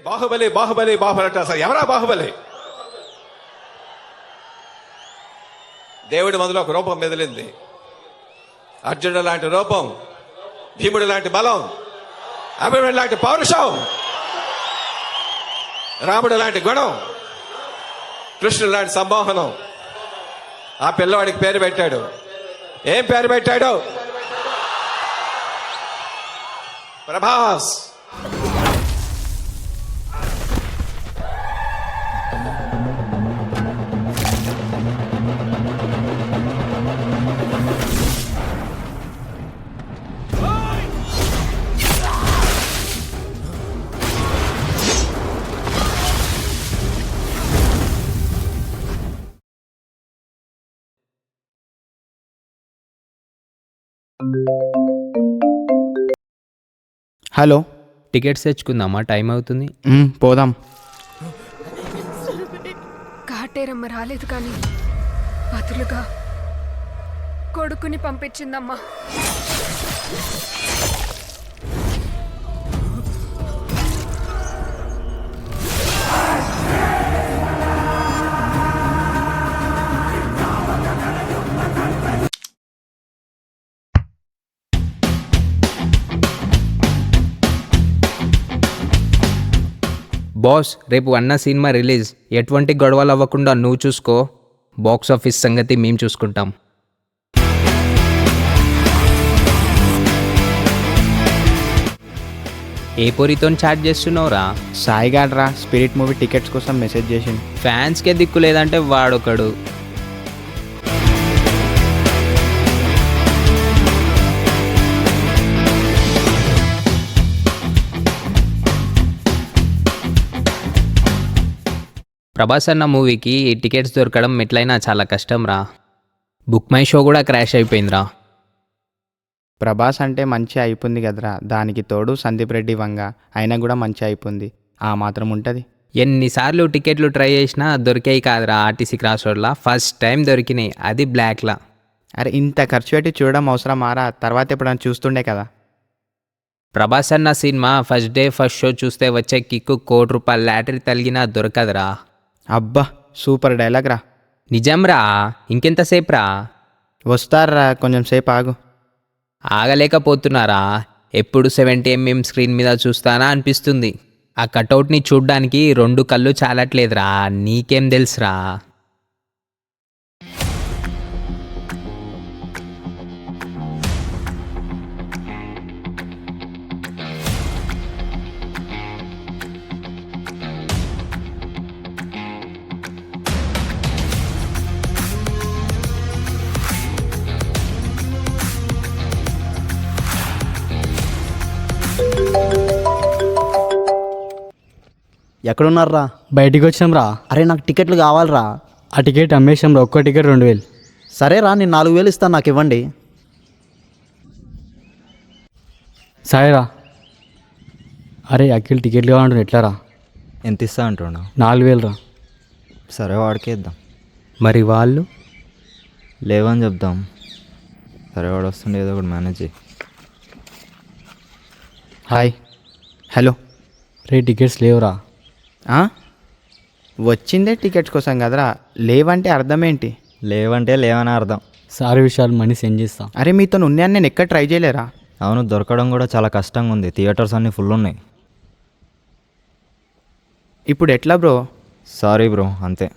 బాహుబలి బాహుబలి బాహుబలి అంటే అసలు ఎవరా బాహుబలి? దేవుడి మొదలు ఒక రూపం మెదిలింది. అర్జునుడు లాంటి రూపం, భీముడు లాంటి బలం, అభిమన్యుడు లాంటి పౌరుషం, రాముడు లాంటి గుణం, కృష్ణుడు లాంటి సంమోహనం. ఆ పిల్లవాడికి పేరు పెట్టాడు. ఏం పేరు పెట్టాడు? ప్రభాస్. హలో, టికెట్స్ తెచ్చుకుందామా? టైం అవుతుంది. పోదాం. కాటేరమ్మ రాలేదు కానీ బదులుగా కొడుకుని పంపించిందమ్మా. బాస్, రేపు అన్న సినిమా రిలీజ్. ఎటువంటి గొడవలు అవ్వకుండా నువ్వు చూసుకో. బాక్స్ ఆఫీస్ సంగతి మేము చూసుకుంటాం. ఏ పొరితో చాట్ చేస్తున్నావురా? సాయి గాడ్రా స్పిరిట్ మూవీ టికెట్స్ కోసం మెసేజ్ చేసింది. ఫ్యాన్స్కే దిక్కు లేదంటే వాడొకడు. ప్రభాస్ అన్న మూవీకి టికెట్స్ దొరకడం ఎట్లయినా చాలా కష్టం రా. బుక్ మై షో కూడా క్రాష్ అయిపోయిందిరా. ప్రభాస్ అంటే మంచి అయిపోయింది కదరా, దానికి తోడు సందీప్ రెడ్డి వంగ అయినా కూడా మంచి అయిపోయింది. ఆ మాత్రం ఉంటుంది. ఎన్నిసార్లు టికెట్లు ట్రై చేసినా దొరికాయి కాదురా. ఆర్టీసీ క్రాస్ రోడ్లా ఫస్ట్ టైం దొరికినాయి, అది బ్లాక్లా. అరే ఇంత ఖర్చు పెట్టి చూడడం అవసరం మారా? తర్వాత ఎప్పుడైనా చూస్తుండే కదా. ప్రభాస్ అన్న cinema first day first show చూస్తే వచ్చే కిక్కు ₹1,00,00,000 లాటరీ తగిలినా దొరకదురా. అబ్బా సూపర్ డైలాగ్ రా. నిజంరా. ఇంకెంతసేపు రా? వస్తారా, కొంచెం సేపు ఆగు. ఆగలేకపోతున్నారా? ఎప్పుడు 70mm స్క్రీన్ మీద చూస్తానా అనిపిస్తుంది. ఆ కటౌట్ని చూడ్డానికి 2 కళ్ళు చాలట్లేదురా. నీకేం తెలుసురా? ఎక్కడున్నారా? బయటికి వచ్చాం రా. అరే నాకు టికెట్లు కావాలరా. ఆ టికెట్ అమ్మేసాం రా. ఒక్కో టికెట్ 2,000. సరేరా, నేను 4,000 ఇస్తాను, నాకు ఇవ్వండి. సాయిరా. అరే అఖిల్ టికెట్లు కావాలంటున్నా, ఎట్లా రా? ఎంత ఇస్తా అంటున్నా? 4,000 రా. సరే వాడికే ఇద్దాం. మరి వాళ్ళు లేవని చెప్దాం. సరే వాడు వస్తుండే, ఏదో ఒకటి మేనేజ్ చేయి. హాయ్. హలో. రే టికెట్స్ లేవురా. వచ్చిందే టికెట్స్ కోసం కదరా, లేవంటే అర్థం ఏంటి? లేవంటే లేవని అర్థం. సారీ విషయాలు మనీ సెండ్ చేస్తా. అరే మీతో ఉన్నాయని నేను ఎక్కడ ట్రై చేయలేరా? అవును, దొరకడం కూడా చాలా కష్టంగా ఉంది. థియేటర్స్ అన్నీ ఫుల్ ఉన్నాయి. ఇప్పుడు ఎట్లా బ్రో? సారీ బ్రో, అంతే.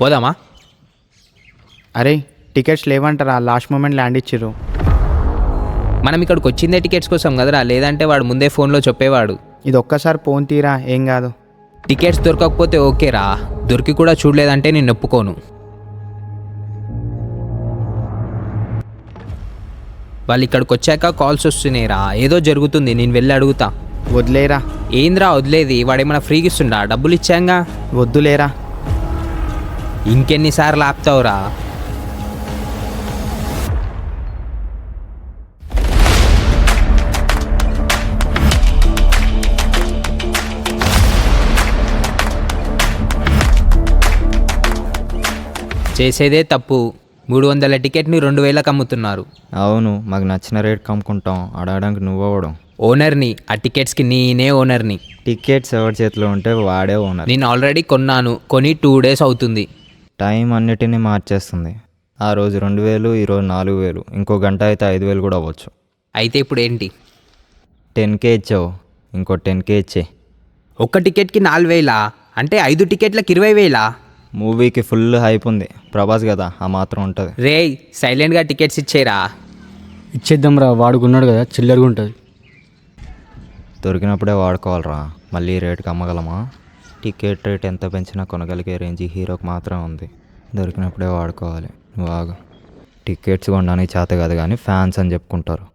పోదామా? అరే టికెట్స్ లేవంటారా, లాస్ట్ మూమెంట్ ల్యాండ్ ఇచ్చిర్రు. మనం ఇక్కడికి వచ్చిందే టికెట్స్ కోసం కదరా, లేదంటే వాడు ముందే ఫోన్లో చెప్పేవాడు. ఇది ఒక్కసారి ఫోన్ తీరా, ఏం కాదు. టికెట్స్ దొరకకపోతే ఓకేరా, దొరికి కూడా చూడలేదంటే నేను ఒప్పుకోను. వాళ్ళు ఇక్కడికి వచ్చాక కాల్స్ వస్తున్నాయిరా, ఏదో జరుగుతుంది, నేను వెళ్ళి అడుగుతా. వదిలేరా. ఏంద్రా వదిలేది? వాడేమైనా ఫ్రీగా ఇస్తుండా? డబ్బులు ఇచ్చాంగా. వద్దులేరా. ఇంకెన్నిసార్లు ఆపుతావురా? చేసేదే తప్పు, 300 టికెట్ని 2000కి అమ్ముతున్నారు. అవును, మాకు నచ్చిన రేట్ కమ్ముకుంటాం. అడగడానికి నువ్వవడం. ఓనర్ని, ఆ టికెట్స్కి నేనే ఓనర్ని. టికెట్స్ ఎవరి చేతిలో ఉంటే వాడే ఓనర్. నేను ఆల్రెడీ కొన్నాను, కొని 2 days అవుతుంది. టైం అన్నిటినీ మార్చేస్తుంది. ఆ రోజు 2000, ఈరోజు 4000, ఇంకో గంట అయితే 5000 కూడా అవ్వచ్చు. అయితే ఇప్పుడు ఏంటి? 10K ఇచ్చావు, ఇంకో 10K ఇచ్చే. ఒక్క టికెట్కి 4000, అంటే 5 టికెట్లకు 20,000. మూవీకి ఫుల్ హైప్ ఉంది. ప్రభాస్ కదా, ఆ మాత్రం ఉంటుంది. రేయ్, సైలెంట్గా టికెట్స్ ఇచ్చేరా. ఇచ్చేద్దాం రా, వాడుకున్నాడు కదా, చిల్లరగా ఉంటుంది. దొరికినప్పుడే వాడుకోవాలరా, మళ్ళీ రేటుకి అమ్మగలమా? టికెట్ రేట్ ఎంత పెంచినా కొనగలిగే రేంజ్ హీరోకి మాత్రం ఉంది. దొరికినప్పుడే వాడుకోవాలి. నువ్వు ఆగు. టికెట్స్ కొనడానికి చేత కాదు కానీ ఫ్యాన్స్ అని చెప్పుకుంటారు.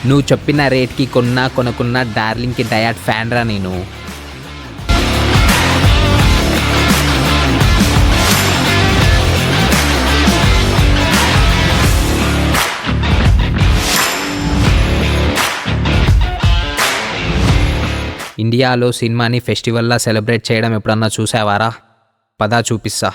నువ్వు చెప్పిన రేట్కి కొనుక్కున్న డార్లింగ్కి డయాట్ ఫ్యాన్ రా నేను. ఇండియాలో సినిమాని ఫెస్టివల్లా సెలబ్రేట్ చేయడం ఎప్పుడన్నా చూసావారా? పదా చూపిస్తా.